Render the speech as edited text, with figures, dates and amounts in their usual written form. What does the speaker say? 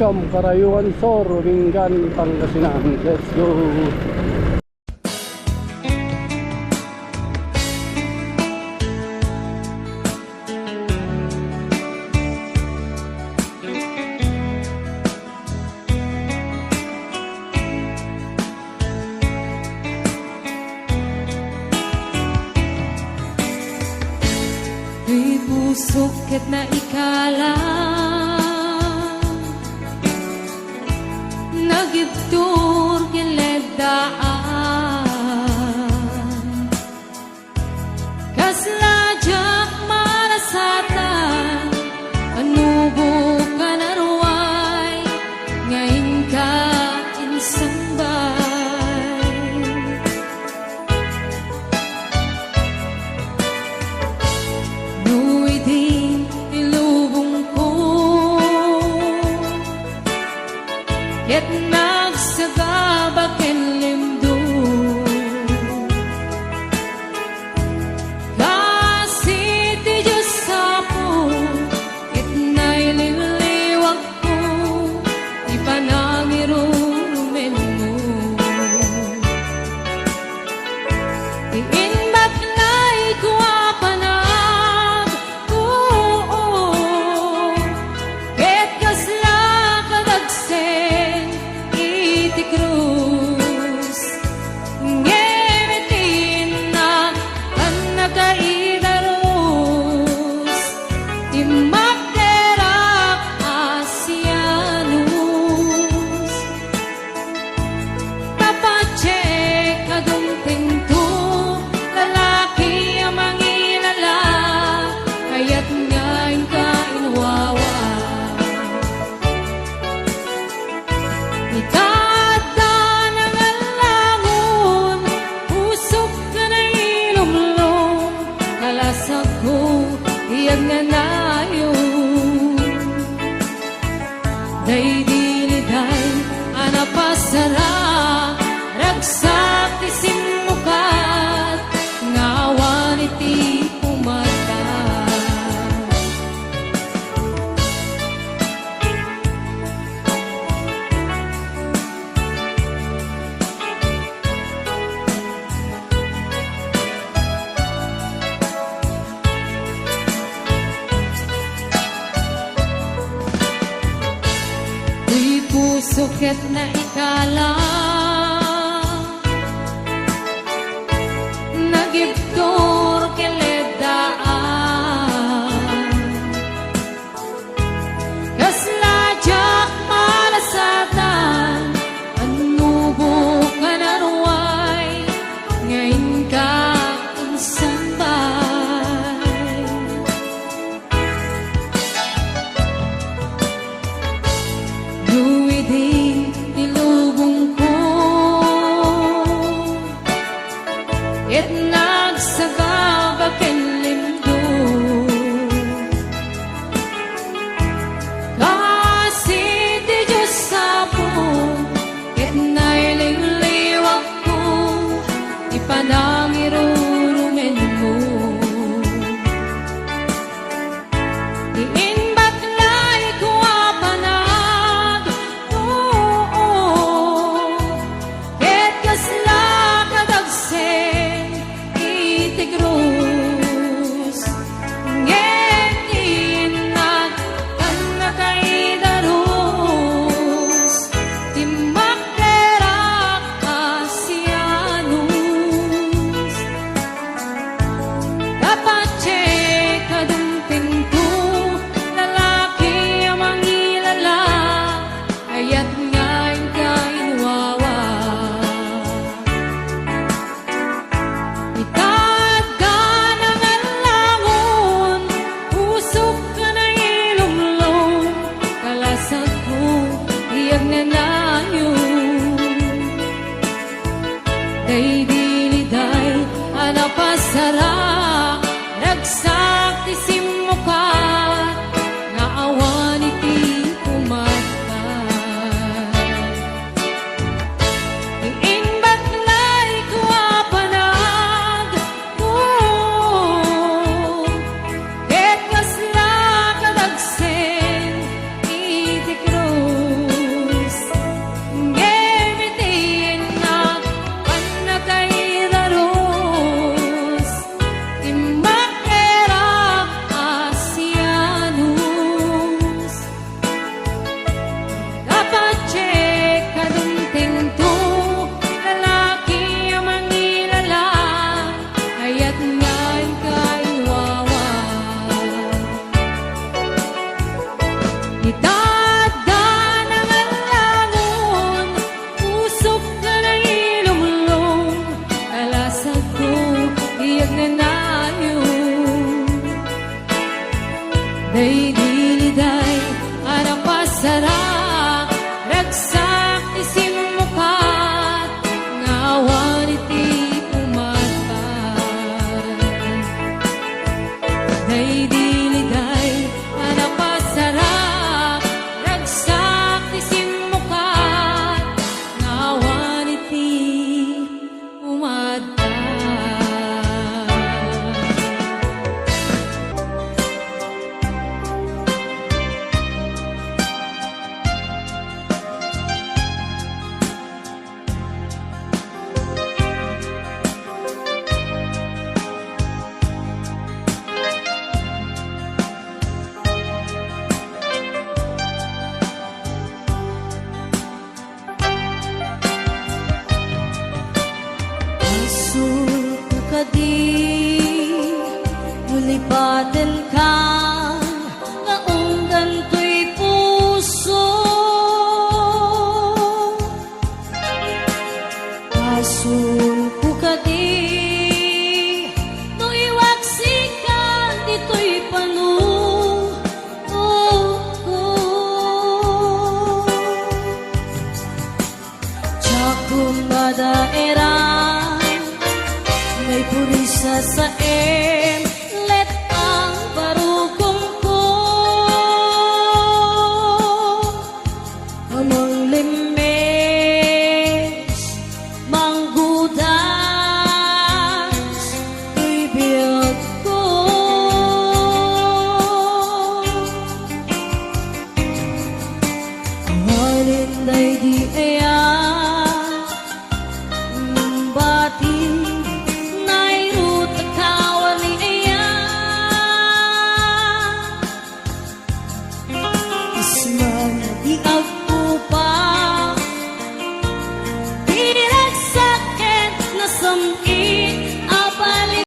welcome Karayuan Sur, Mingan, Pangasinan. Let's go. Di pusok ket na ikala nagibtur kiledaan kaslajak marasatan anubo ka naruay ngayon ka insambay nuwi din ilubong ko ket nagsagabak enlimdo kasi ti Diyos sapo ket naililiwag ko di panangirumen mo tiin baklay ko apanag ket kasla kadagsen iti krus ngemetin na kan nakaidaros imakderak asianus tapache kadumping to lalaki ang mangilala kaya't ngayon ka inwawa itata ng alangon usok ka na ilumlong kalasag ko iyag na nayon day diliday anapasara ragsak ti simukat ngawan iti pumata di puso ket na ikala nagibtor kiledaan kaslajak malasatan anubo ka naruay ngayon ka insambay luwidin ilubong ko ket nagsagabak enlimdo kasi ti Diyos sapo ket naililiwag ko ipanangirurumen mo diin baklay ko apanag ket kasla kadagsen iti krus ngetin na kan nakaidaros timakderak asianus tapache kadumping to lalaki ang mangilala kaya't ngayon ka inwawa itad ka ng alangon usok ka na ilumlong kalasag ko iyag na nayon day diliday anapasara ragsak ti simukat naawan iti pumata diin baklay ko apanag ket kasla kadagsen iti krus di Nulipatin ka Nga ungganto'y puso Kasulpo ka di Nung iwaksikan dito'y panunod ko Tsakong madaera May purisa sa